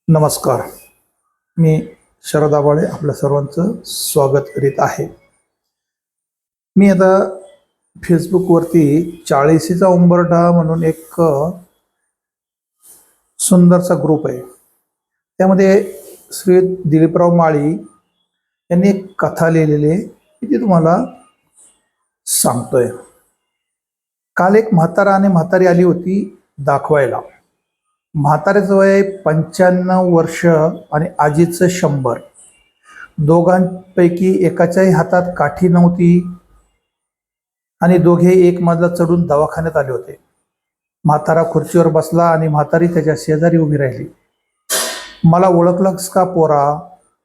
नमस्कार. मी शरद आबाळे आपल्या सर्वांचं स्वागत करीत आहे. मी आता फेसबुकवरती 40शीचा उंबरठा म्हणून एक सुंदरसा ग्रुप आहे. त्यामध्ये श्री दिलीपराव माळी यांनी एक कथा लिहिलेली आहे ती तुम्हाला सांगतोय. काल एक म्हातारा आणि म्हातारी आली होती दाखवायला. म्हाताऱ्याचं वय 95 वर्ष आणि आजीचं 100. दोघांपैकी एकाच्याही हातात काठी नव्हती आणि दोघे एक मजला चढून दवाखान्यात आले होते. म्हातारा खुर्चीवर बसला आणि म्हातारी त्याच्या शेजारी उभी राहिली. मला ओळखलंस का पोरा?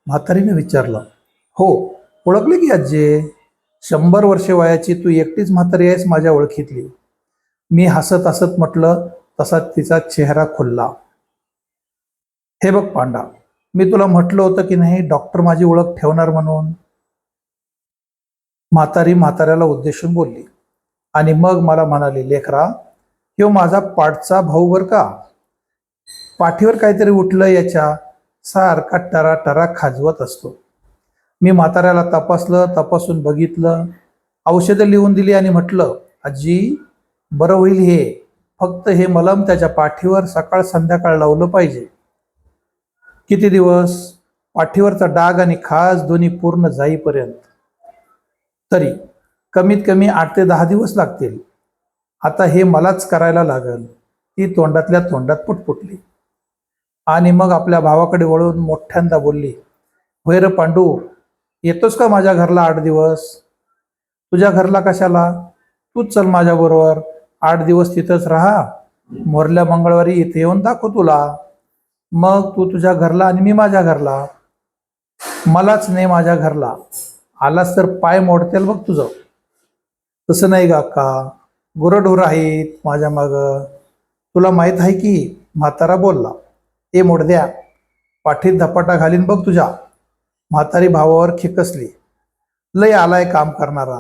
म्हातारीने विचारलं. हो, ओळखले की आजी. 100 वर्षे वयाची तू एकटीच म्हातारी आहेस माझ्या ओळखीतली. मी हसत हसत म्हटलं. तसा तिचा चेहरा खुलला. हे बघ पांडा, मी तुला म्हटलं होतं की नाही डॉक्टर माझी ओळख ठेवणार म्हणून. म्हातारी म्हाताऱ्याला उद्देशून बोलली आणि मग मला म्हणाली, लेकरा, ह्यो माझा पाठचा भाऊ बर का. पाठीवर काहीतरी उठलं याच्या, सारखा टरा टरा खाजवत असतो. मी म्हाताऱ्याला तपासून बघितलं, औषधं लिहून दिली आणि म्हटलं, आजी बरं होईल हे, फक्त हे मलम त्याच्या पाठीवर सकाळ संध्याकाळ लावलं पाहिजे. किती दिवस? पाठीवरचा डाग आणि खाज दोन्ही पूर्ण जाईपर्यंत. तरी कमीत कमी 8 ते 10 दिवस लागतील. आता हे मलाच करायला लागल. ती तोंडातल्या तोंडात पुटपुटली आणि मग आपल्या भावाकडे वळून मोठ्यांदा बोलली, होय रे पांडू, येतोस का माझ्या घरला 8 दिवस? तुझ्या घरला कशाला? तूच चल माझ्या बरोबर. 8 दिवस तिथंच राहा. मोरल्या मंगळवारी इथे येऊन दाखव तुला. मग तू तुझ्या घरला आणि मी माझ्या घरला. मलाच नाही माझ्या घरला. आलास तर पाय मोडतेल बघ तुझं. तसं नाही गा का, गुरंढोरं आहेत माझ्या माग, तुला माहीत आहे की. म्हातारा बोलला. ए मोडद्या, पाठीत धपाटा घालीन बघ तुझ्या. म्हातारी भावावर खेकसली. लय आलाय काम करणारा,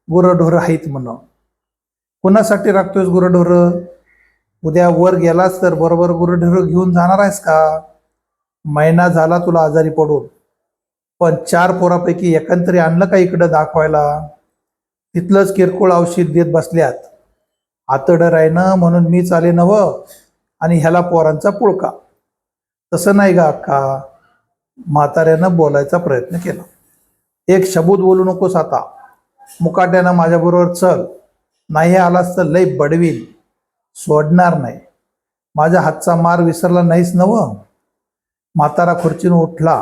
गुरंढोरं आहेत म्हणून. कुणासाठी राखतोयस गुरंढोरं? उद्या वर गेलास तर बरोबर गुरंढोरं घेऊन जाणार आहेस का? महिना झाला तुला आजारी पडून, पण 4 पोरापैकी एकांतरी आणलं का इकडं दाखवायला? तिथलंच किरकोळ औषध देत बसल्यात. आतडं राहिनं म्हणून मी चाले नवं आणि ह्याला पोरांचा पुळका. तसं नाही गा अक्का. म्हाताऱ्यानं बोलायचा प्रयत्न केला. एक शब्द बोलू नकोस आता. मुकाट्यानं माझ्याबरोबर चल. नाही आलास तर लय बडवील, सोडणार नाही. माझ्या हातचा मार विसरला नाहीस नवं? म्हातारा खुर्चीनं उठला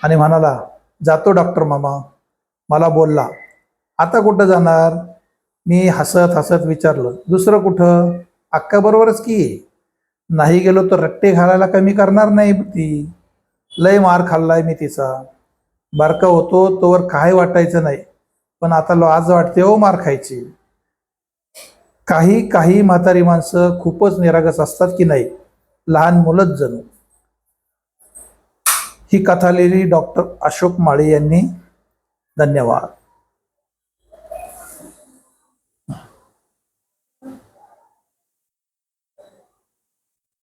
आणि म्हणाला, जातो डॉक्टर मामा. मला बोलला, आता कुठं जाणार? मी हसत हसत विचारलं, दुसरं कुठं? अक्का बरोबरच की. नाही गेलो तर रट्टे घालायला कमी करणार नाही ती. लय मार खाल्लाय मी तिचा. बारका होतो तोवर काय वाटायचं नाही, पण आता लाज वाटते हो मार खायची. काही म्हातारी माणसं खूपच निरागस असतात की नाही, लहान मुलंच जणू. ही कथा लिहिली डॉक्टर अशोक माळी यांनी. धन्यवाद.